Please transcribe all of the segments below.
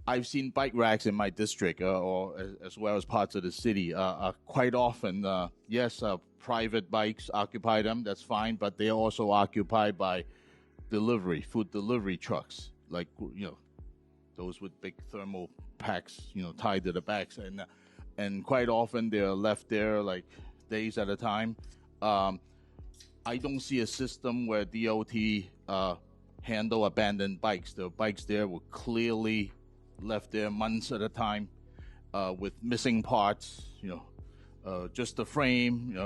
I've seen bike racks in my district, or as well as parts of the city. Quite often, yes, private bikes occupy them. That's fine, but they're also occupied by food delivery trucks, like those with big thermal packs, tied to the backs, and quite often they're left there like days at a time. I don't see a system where DOT handle abandoned bikes. The bikes there were clearly left there months at a time, with missing parts, just the frame,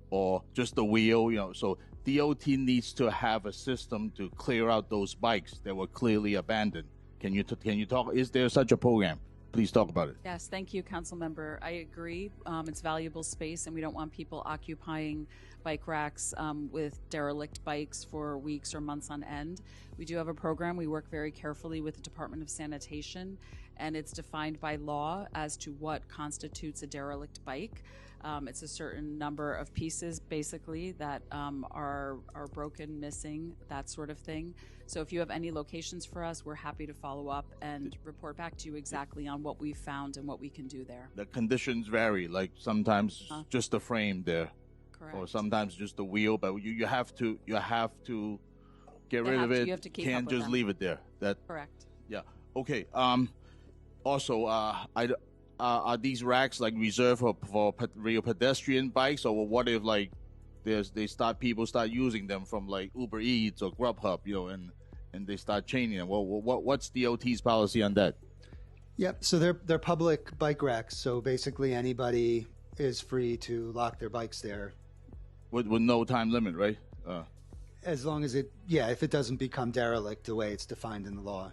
or just the wheel, So DOT needs to have a system to clear out those bikes that were clearly abandoned. Can you talk? Is there such a program? Please talk about it. Yes, thank you, Council Member. I agree. It's valuable space, and we don't want people occupying bike racks with derelict bikes for weeks or months on end. We do have a program. We work very carefully with the Department of Sanitation, and it's defined by law as to what constitutes a derelict bike. It's a certain number of pieces, basically, that are broken, missing, that sort of thing. So if you have any locations for us, we're happy to follow up and report back to you exactly on what we found and what we can do there. The conditions vary, like sometimes just the frame there. Correct. Or sometimes just the wheel, but you have to get rid of it. You have to keep Can't up with just them. leave it there. Correct. Yeah. Okay. Also, are these racks like reserved for real pedestrian bikes, or what if like people start using them from like Uber Eats or Grubhub, and they start chaining them? Well, what's DOT's policy on that? Yep. So they're public bike racks. So basically, anybody is free to lock their bikes there, with no time limit, right? as long as if it doesn't become derelict the way it's defined in the law.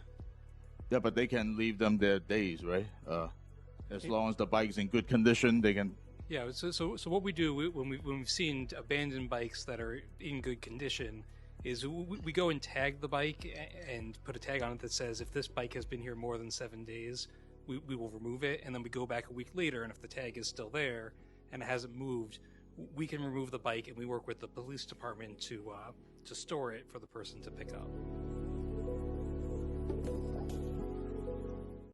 Yeah, but they can leave them there days, right? As long as the bike's in good condition, they can. Yeah. So what we do when we've seen abandoned bikes that are in good condition is we go and tag the bike and put a tag on it that says if this bike has been here more than 7 days, we will remove it, and then we go back a week later, and if the tag is still there and it hasn't moved, we can remove the bike, and we work with the police department to store it for the person to pick up.